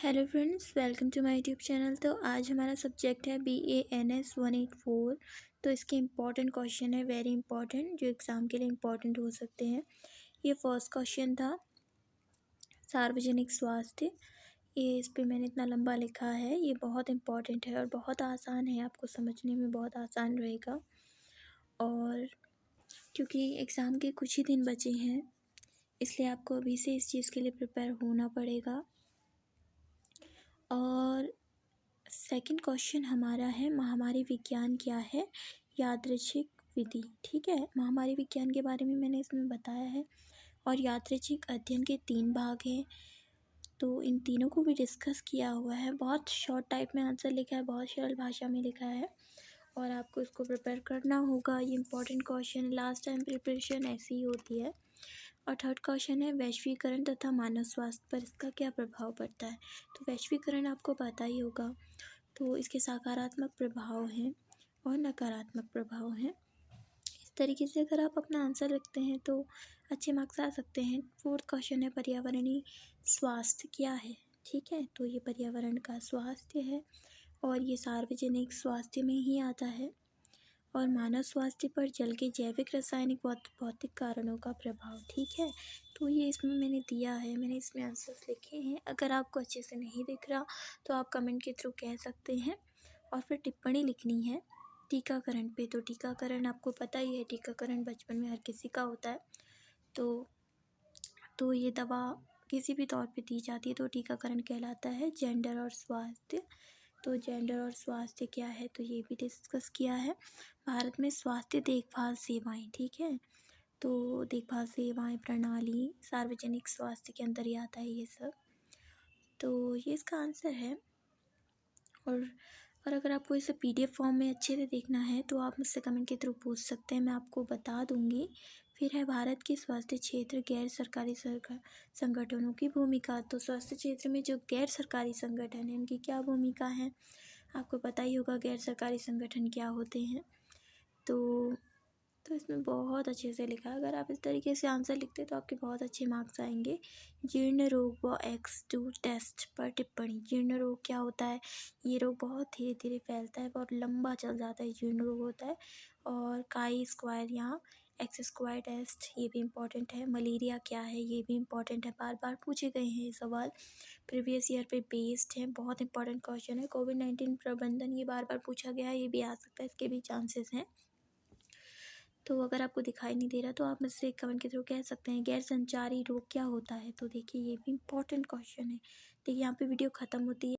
Hello friends, welcome to my YouTube channel. तो आज हमारा सब्जेक्ट है BANS 184। तो इसके इम्पॉर्टेंट क्वेश्चन है, वेरी इंपॉर्टेंट, जो एग्ज़ाम के लिए इम्पॉर्टेंट हो सकते हैं। ये फर्स्ट क्वेश्चन था, सार्वजनिक स्वास्थ्य। ये इस पे मैंने इतना लंबा लिखा है। ये बहुत इंपॉर्टेंट है और बहुत आसान है, आपको समझने में बहुत आसान रहेगा। और क्योंकि एग्ज़ाम के कुछ ही दिन बचे हैं, इसलिए आपको अभी से इस चीज़ के लिए प्रिपेयर होना पड़ेगा। और सेकंड क्वेश्चन हमारा है, महामारी विज्ञान क्या है? यादृच्छिक विधि। ठीक है, महामारी विज्ञान के बारे में मैंने इसमें बताया है। और यादृच्छिक अध्ययन के 3 भाग हैं, तो इन तीनों को भी डिस्कस किया हुआ है। बहुत शॉर्ट टाइप में आंसर लिखा है, बहुत सरल भाषा में लिखा है, और आपको इसको प्रिपेयर करना होगा। ये important question, last time preparation ऐसी ही होती है। और थर्ड क्वेश्चन है, वैश्वीकरण तथा मानव स्वास्थ्य पर इसका क्या प्रभाव पड़ता है? तो वैश्वीकरण आपको पता ही होगा। तो इसके सकारात्मक प्रभाव हैं और नकारात्मक प्रभाव हैं। इस तरीके से अगर आप अपना आंसर लिखते हैं तो अच्छे मार्क्स आ सकते हैं। फोर्थ क्वेश्चन है, पर्यावरणीय स्वास्थ्य क्या है? ठीक है, तो ये पर्यावरण का स्वास्थ्य है और ये सार्वजनिक स्वास्थ्य में ही आता है। और मानव स्वास्थ्य पर जल के जैविक, रासायनिक, भौतिक कारणों का प्रभाव। ठीक है, तो ये इसमें मैंने दिया है, मैंने इसमें आंसर्स लिखे हैं। अगर आपको अच्छे से नहीं दिख रहा तो आप कमेंट के थ्रू कह सकते हैं। और फिर टिप्पणी लिखनी है टीकाकरण पे। तो टीकाकरण आपको पता ही है, टीकाकरण बचपन में हर किसी का होता है। तो ये दवा किसी भी तौर पे दी जाती है तो टीकाकरण कहलाता है। जेंडर और स्वास्थ्य, तो जेंडर और स्वास्थ्य क्या है, तो ये भी डिस्कस किया है। भारत में स्वास्थ्य देखभाल सेवाएं, ठीक है, तो देखभाल सेवाएं प्रणाली सार्वजनिक स्वास्थ्य के अंदर ही आता है ये सब। तो ये इसका आंसर है। और अगर आपको इसे PDF फॉर्म में अच्छे से देखना है तो आप मुझसे कमेंट के थ्रू पूछ सकते हैं, मैं आपको बता दूंगी। फिर है, भारत के स्वास्थ्य क्षेत्र गैर सरकारी संगठनों की भूमिका। तो स्वास्थ्य क्षेत्र में जो गैर सरकारी संगठन हैं, उनकी क्या भूमिका है, आपको पता ही होगा गैर सरकारी संगठन क्या होते हैं। तो इसमें बहुत अच्छे से लिखा है। अगर आप इस तरीके से आंसर लिखते तो आपके बहुत अच्छे मार्क्स आएंगे। जीर्ण रोग व X2 टेस्ट पर टिप्पणी। जीर्ण रोग क्या होता है? ये रोग बहुत धीरे धीरे फैलता है, बहुत लंबा चल जाता है, जीर्ण रोग होता है। और काई स्क्वायर, यहाँ X² टेस्ट, ये भी इम्पॉर्टेंट है। मलेरिया क्या है, ये भी इम्पॉर्टेंट है, बार बार पूछे गए हैं ये सवाल, प्रीवियस ईयर पे बेस्ड है, बहुत इंपॉर्टेंट क्वेश्चन है। कोविड-19 प्रबंधन, ये बार बार पूछा गया है, ये भी आ सकता है, इसके भी चांसेस हैं। तो अगर आपको दिखाई नहीं दे रहा तो आप मुझसे कमेंट के थ्रू कह सकते हैं। गैर संचारी रोग क्या होता है? तो देखिए, ये भी इम्पॉर्टेंट क्वेश्चन है। देखिए, यहाँ पे वीडियो ख़त्म होती है।